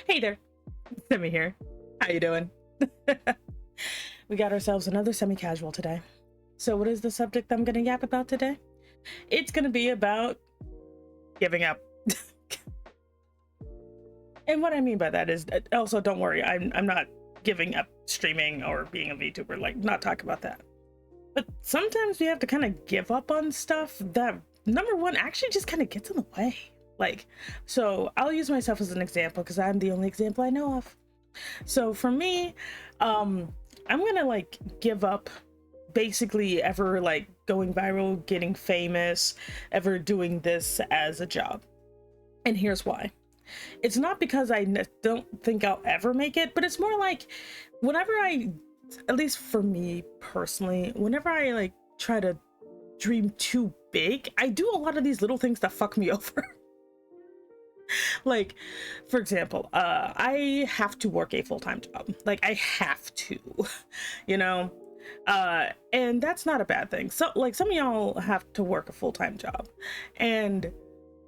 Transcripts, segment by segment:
Hey there, Semi here. How you doing? We got ourselves another semi-casual today. So what is the subject I'm gonna yap about today? It's gonna be about giving up. And what I mean by that is, also don't worry, I'm not giving up streaming or being a VTuber, like not talking about that. But sometimes we have to kind of give up on stuff that, number one, actually just kind of gets in the way. Like, so I'll use myself as an example because I'm the only example I know of. So for me, I'm gonna like give up basically ever like going viral, getting famous, ever doing this as a job. And here's why. It's not because I don't think I'll ever make it, but it's more like whenever I, at least for me personally, whenever I like try to dream too big, I do a lot of these little things that fuck me over. Like, for example, I have to work a full-time job. Like, I have to, you know? And that's not a bad thing. So, like, some of y'all have to work a full-time job. And,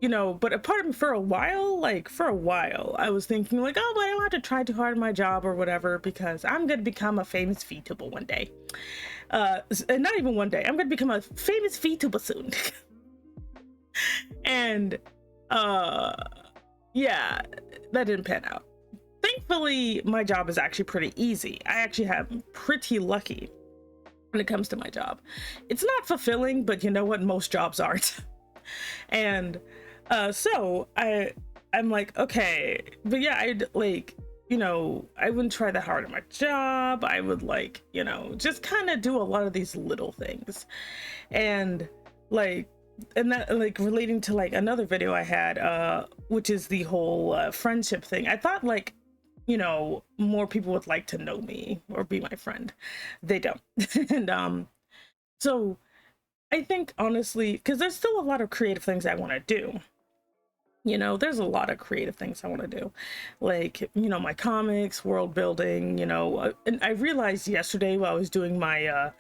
you know, but a part of me for a while, I was thinking, like, oh, but I don't have to try too hard at my job or whatever because I'm going to become a famous VTuber one day. And not even one day. I'm going to become a famous VTuber soon. And, yeah, that didn't pan out. Thankfully, my job is actually pretty easy. I actually have pretty lucky when it comes to my job. It's not fulfilling, but you know what? Most jobs aren't. And so I'm like, okay, but yeah, I'd like, you know, I wouldn't try that hard at my job. I would like, you know, just kind of do a lot of these little things. And like, and that like relating to like another video I had, which is the whole friendship thing. I thought like, you know, more people would like to know me or be my friend. They don't. And so I think honestly, because there's still a lot of creative things I want to do. You know, there's a lot of creative things I want to do, like, you know, my comics, world building, you know, and I realized yesterday while I was doing my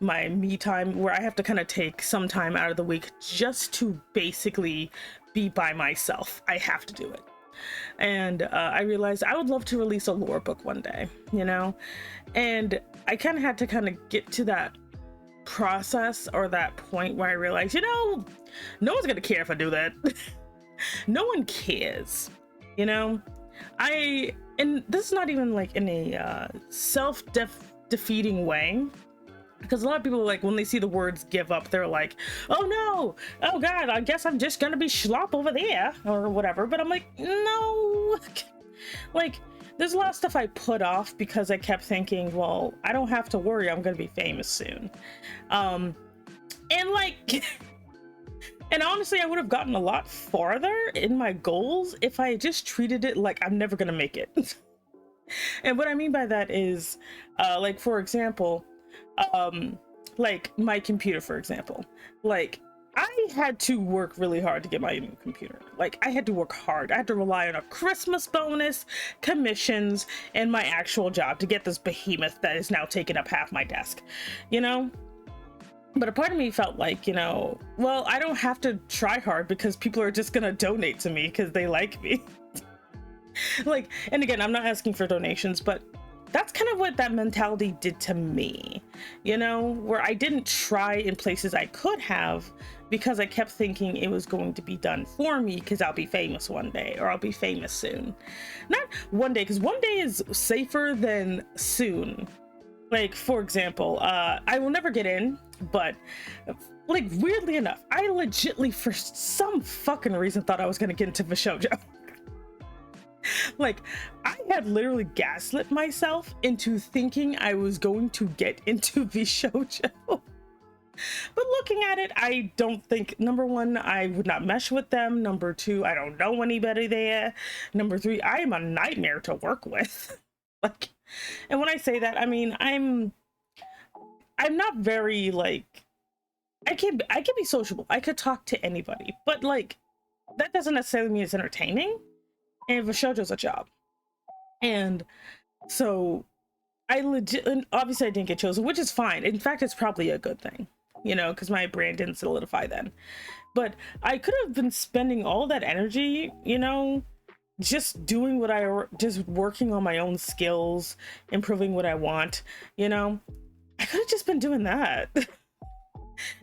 my me time, where I have to kind of take some time out of the week just to basically be by myself. I have to do it. And I realized I would love to release a lore book one day, you know, and I kind of had to kind of get to that process or that point where I realized, you know, no one's gonna care if I do that. No one cares, you know. And this is not even like in a self-defeating way, because a lot of people, like, when they see the words give up, they're like, oh no, oh god, I guess I'm just gonna be schlop over there or whatever. But I'm like, no. Like, there's a lot of stuff I put off because I kept thinking, well, I don't have to worry, I'm gonna be famous soon. And like and honestly, I would have gotten a lot farther in my goals if I just treated it like I'm never gonna make it. And what I mean by that is, like, for example, like my computer, for example, like I had to work really hard to get my new computer. Like, I had to work hard. I had to rely on a Christmas bonus, commissions, and my actual job to get this behemoth that is now taking up half my desk, you know? But a part of me felt like, you know, well, I don't have to try hard because people are just gonna donate to me because they like me. Like, and again, I'm not asking for donations, but that's kind of what that mentality did to me, you know, where I didn't try in places I could have because I kept thinking it was going to be done for me because I'll be famous one day or I'll be famous soon. Not one day, because one day is safer than soon. Like, for example, I will never get in, but like, weirdly enough, I legitly for some fucking reason thought I was gonna get into VShojo. Like, I had literally gaslit myself into thinking I was going to get into VShojo. But looking at it, I don't think, number one, I would not mesh with them. Number two, I don't know anybody there. Number three, I am a nightmare to work with. Like, and when I say that, I mean, I'm not very, like, I can be sociable. I could talk to anybody, but like, that doesn't necessarily mean it's entertaining. And VShojo's a job. And so I legit, and obviously I didn't get chosen, which is fine. In fact, it's probably a good thing, you know, because my brand didn't solidify then. But I could have been spending all that energy, you know, just doing what just working on my own skills, improving what I want, you know, I could have just been doing that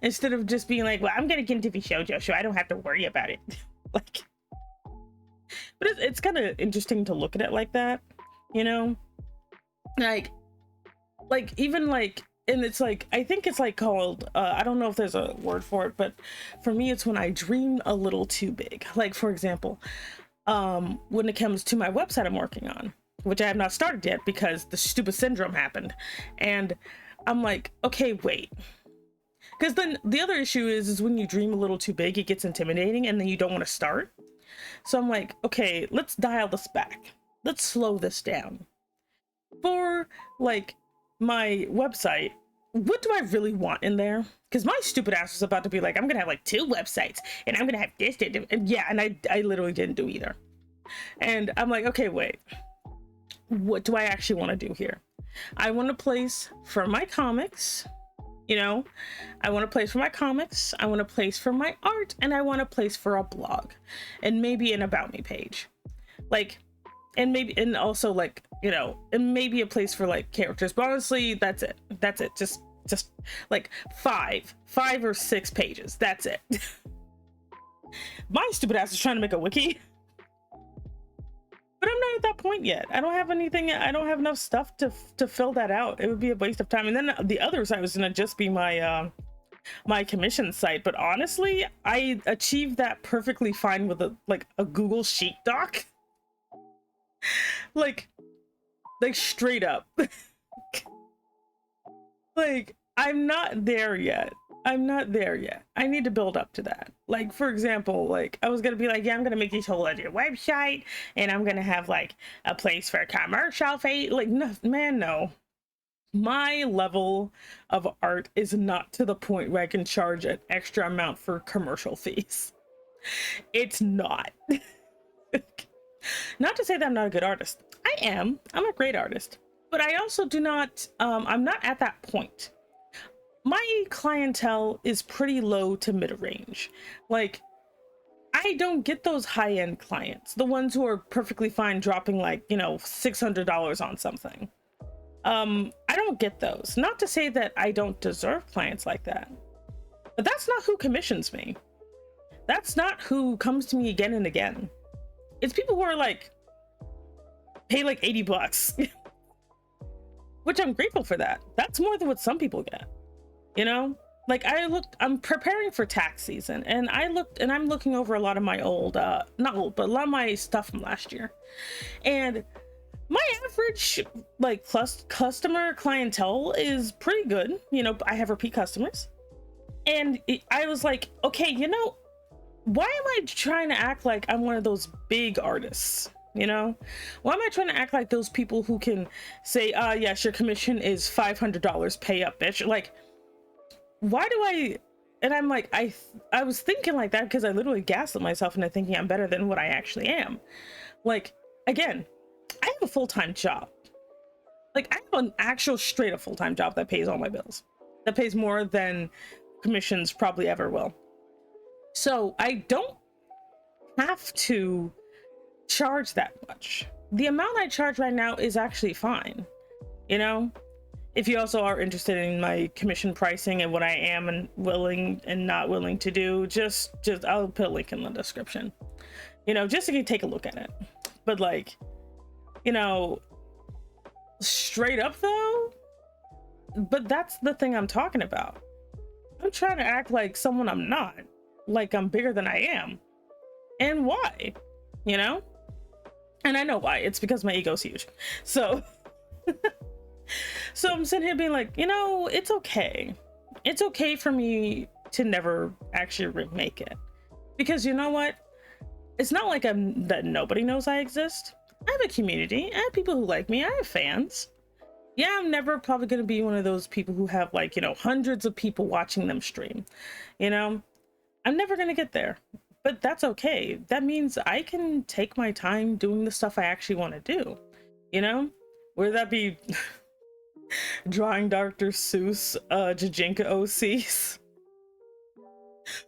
instead of just being like, well, I'm gonna get into the shoujo, so I don't have to worry about it. Like, but it's kind of interesting to look at it like that, you know, like even like, and it's like, I think it's like called, I don't know if there's a word for it, but for me, it's when I dream a little too big. Like, for example, when it comes to my website I'm working on, which I have not started yet because the stupid syndrome happened. And I'm like, okay, wait. Because then the other issue is when you dream a little too big, it gets intimidating and then you don't want to start. So I'm like, okay, let's dial this back. Let's slow this down. For like my website, what do I really want in there? Because my stupid ass was about to be like, I'm gonna have like 2 websites and I'm gonna have this, and yeah, and I literally didn't do either. And I'm like, okay, wait, what do I actually want to do here? I want a place for my comics, you know, I want a place for my comics, I want a place for my art, and I want a place for a blog, and maybe an about me page, like, and maybe, and also like, you know, and maybe a place for like characters. But honestly, that's it. Just like 5 or 6 pages. That's it. My stupid ass is trying to make a wiki, but I'm not at that point yet. I don't have anything. I don't have enough stuff to fill that out. It would be a waste of time. And then the other side was gonna just be my my commission site. But honestly, I achieved that perfectly fine with a Google Sheet doc. like straight up. Like, I'm not there yet. I need to build up to that. Like, for example, like I was gonna be like, yeah, I'm gonna make this whole other website and I'm gonna have like a place for commercial fee. Like, no, man, no. My level of art is not to the point where I can charge an extra amount for commercial fees. It's not. Not to say that I'm not a good artist. I am. I'm a great artist. But I also do not, I'm not at that point. My clientele is pretty low to mid-range. Like, I don't get those high-end clients. The ones who are perfectly fine dropping like, you know, $600 on something. I don't get those. Not to say that I don't deserve clients like that. But that's not who commissions me. That's not who comes to me again and again. It's people who are like, pay like $80. Which I'm grateful for that. That's more than what some people get. You know? Like, I'm preparing for tax season, and I'm looking over a lot of my old, not old, but a lot of my stuff from last year. And my average, like, customer clientele is pretty good. You know, I have repeat customers. And I was like, okay, you know, why am I trying to act like I'm one of those big artists? You know, why am I trying to act like those people who can say, yes, your commission is $500, pay up, bitch? Like, why do I? And I'm like, I was thinking like that because I literally gaslit myself into thinking I'm better than what I actually am. Like, again, I have a full-time job. Like, I have an actual straight up full-time job that pays all my bills, that pays more than commissions probably ever will. So I don't have to charge that much. The amount I charge right now is actually fine. You know, if you also are interested in my commission pricing and what I am and willing and not willing to do, just I'll put a link in the description. You know, just so you can take a look at it. But like, you know, straight up though, but that's the thing I'm talking about. I'm trying to act like someone I'm not. Like I'm bigger than I am. And why? You know? And I know why. It's because my ego's huge. So so I'm sitting here being like, you know, it's okay. It's okay for me to never actually make it. Because you know what? It's not like that nobody knows I exist. I have a community. I have people who like me. I have fans. Yeah, I'm never probably going to be one of those people who have like, you know, hundreds of people watching them stream. You know, I'm never going to get there. But that's okay. That means I can take my time doing the stuff I actually want to do. You know, whether that be drawing Dr. Seuss Jajinka OCs.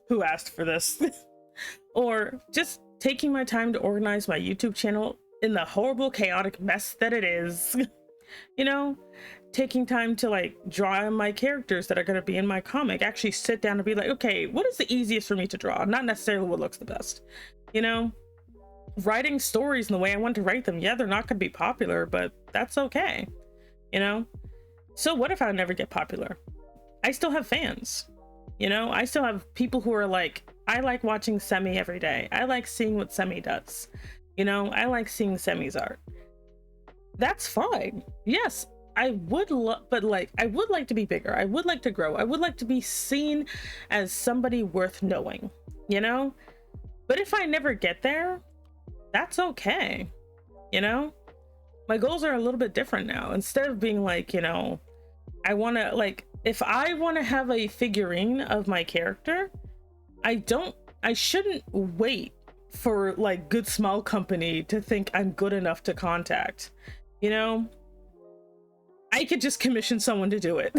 Who asked for this? Or just taking my time to organize my YouTube channel in the horrible, chaotic mess that it is. You know, taking time to like draw my characters that are going to be in my comic, actually sit down and be like, okay, what is the easiest for me to draw? Not necessarily what looks the best, you know, writing stories in the way I want to write them. Yeah, they're not going to be popular, but that's okay, you know. So what if I never get popular? I still have fans, you know. I still have people who are like, I like watching Semi every day. I like seeing what Semi does, you know. I like seeing Semi's art. That's fine. Yes, I would but like, I would like to be bigger. I would like to grow. I would like to be seen as somebody worth knowing, you know. But if I never get there, that's okay, you know. My goals are a little bit different now. Instead of being like, you know, I want to, like, if I want to have a figurine of my character, I shouldn't wait for like Good Smile Company to think I'm good enough to contact, you know. I could just commission someone to do it.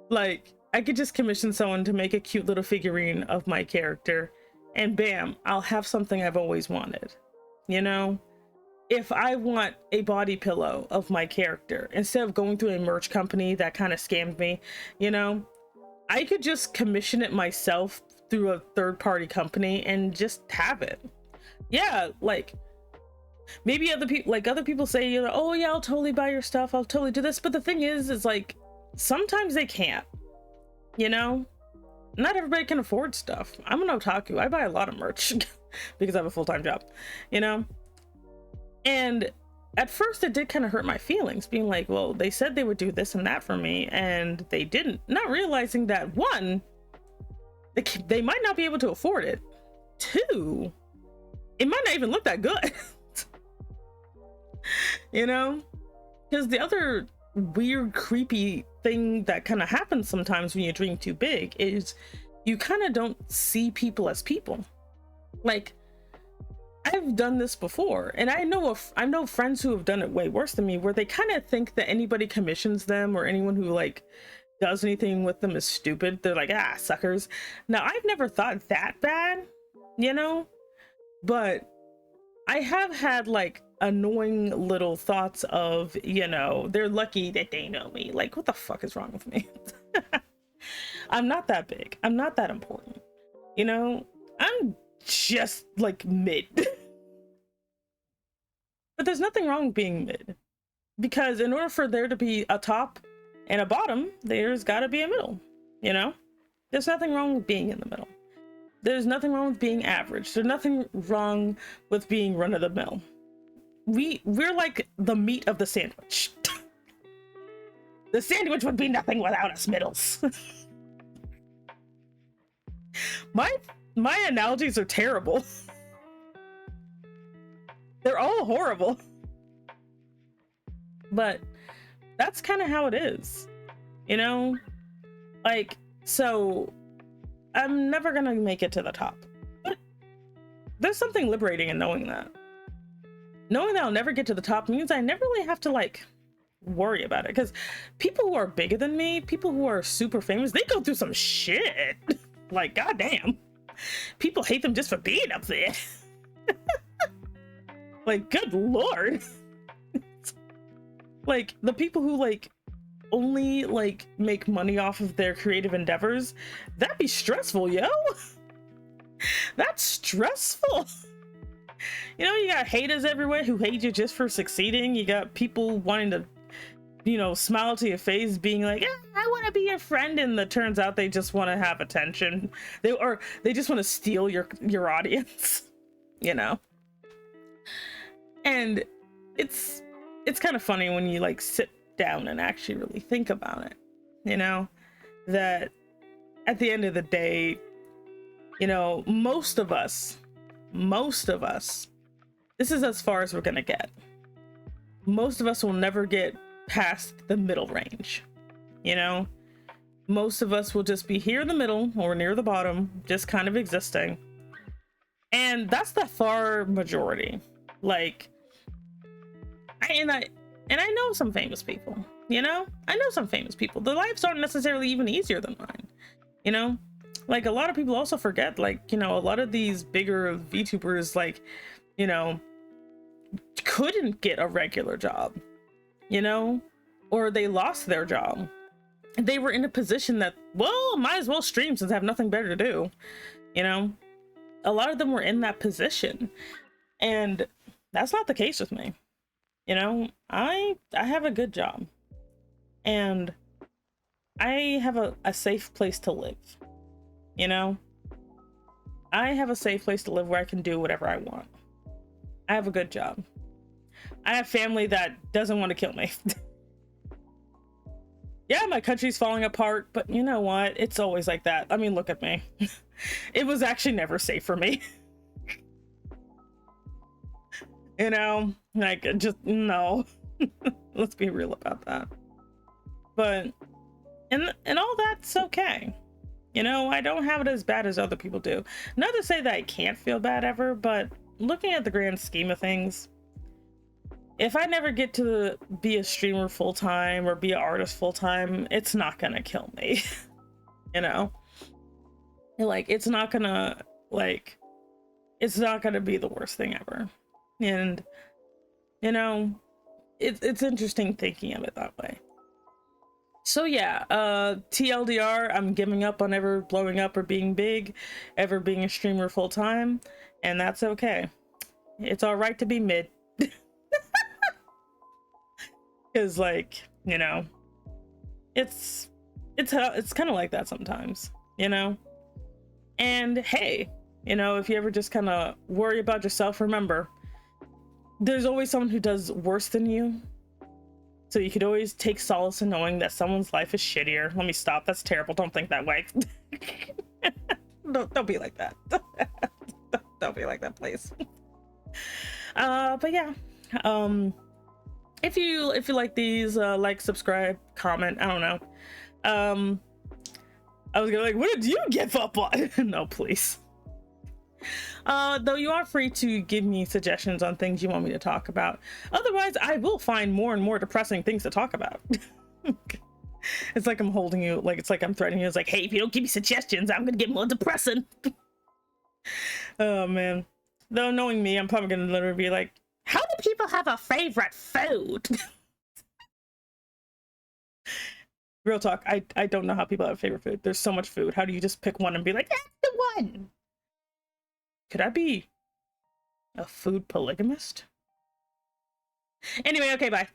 Like, I could just commission someone to make a cute little figurine of my character, and bam, I'll have something I've always wanted, you know. If I want a body pillow of my character, instead of going through a merch company that kind of scammed me, you know, I could just commission it myself through a third-party company and just have it. Yeah, like, maybe other people say, you know, oh yeah, I'll totally buy your stuff, I'll totally do this, but the thing is like, sometimes they can't, you know. Not everybody can afford stuff. I'm an otaku. I buy a lot of merch because I have a full-time job, you know. And at first it did kind of hurt my feelings, being like, well, they said they would do this and that for me and they didn't, not realizing that, one, they might not be able to afford it. Two, it might not even look that good. You know, because the other weird, creepy thing that kind of happens sometimes when you dream too big is you kind of don't see people as people. Like, I've done this before, and I know friends who have done it way worse than me, where they kind of think that anybody commissions them or anyone who like does anything with them is stupid. They're like, ah, suckers. Now, I've never thought that bad, you know, but I have had like annoying little thoughts of, you know, they're lucky that they know me. Like, what the fuck is wrong with me? I'm not that big. I'm not that important. You know, I'm just like mid. But there's nothing wrong with being mid, because in order for there to be a top and a bottom, there's got to be a middle, you know. There's nothing wrong with being in the middle. There's nothing wrong with being average. There's nothing wrong with being run-of-the-mill. We're like the meat of the sandwich. The sandwich would be nothing without us middles. My analogies are terrible. They're all horrible. But that's kind of how it is, you know? Like, so I'm never gonna make it to the top. But there's something liberating in knowing that. Knowing that I'll never get to the top means I never really have to like worry about it. Because people who are bigger than me, people who are super famous, they go through some shit. Like, goddamn. People hate them just for being up there. Like, good lord. Like, the people who like only like make money off of their creative endeavors, that'd be stressful, yo. That's stressful. You know, you got haters everywhere who hate you just for succeeding. You got people wanting to, you know, smile to your face, being like, I want to be your friend, and it turns out they just want to have attention. They just want to steal your audience, you know. And it's kind of funny when you like sit down and actually really think about it, you know, that at the end of the day, you know, most of us, this is as far as we're gonna get. Most of us will never get past the middle range, you know. Most of us will just be here in the middle or near the bottom, just kind of existing. And that's the far majority. Like, I know some famous people, you know. I know some famous people. Their lives aren't necessarily even easier than mine, you know. like a lot of people also forget, like, you know, a lot of these bigger VTubers, like, you know, couldn't get a regular job, you know, or they lost their job. They were in a position that, well, might as well stream since I have nothing better to do, you know. A lot of them were in that position, and that's not the case with me. You know, I have a good job, and I have a safe place to live. You know, I have a safe place to live where I can do whatever I want. I have a good job. I have family that doesn't want to kill me. Yeah, my country's falling apart, but you know what? It's always like that. I mean, look at me. It was actually never safe for me. You know, like, just no. Let's be real about that. But and all that's okay. You know, I don't have it as bad as other people do. Not to say that I can't feel bad ever, but looking at the grand scheme of things, if I never get to be a streamer full-time or be an artist full-time, it's not gonna kill me. You know? Like, it's not gonna be the worst thing ever. And, you know, it's interesting thinking of it that way. So yeah, TLDR, I'm giving up on ever blowing up or being big, ever being a streamer full-time, and that's okay. It's all right to be mid. Because, like, you know, it's kind of like that sometimes, you know. And hey, you know, if you ever just kind of worry about yourself, remember, there's always someone who does worse than you. So you could always take solace in knowing that someone's life is shittier. Let me stop. That's terrible. Don't think that way. Don't be like that. Don't be like that, please. But yeah. If you like these, like, subscribe, comment, I don't know. I was gonna like, what did you give up on? No, please. Though you are free to give me suggestions on things you want me to talk about. Otherwise, I will find more and more depressing things to talk about. It's like I'm holding you, like, it's like I'm threatening you. It's like, hey, if you don't give me suggestions, I'm gonna get more depressing. Oh man. Though knowing me, I'm probably gonna literally be like, how do people have a favorite food? Real talk, I don't know how people have a favorite food. There's so much food. How do you just pick one and be like, that's the one? Could I be a food polygamist? Anyway, okay, bye.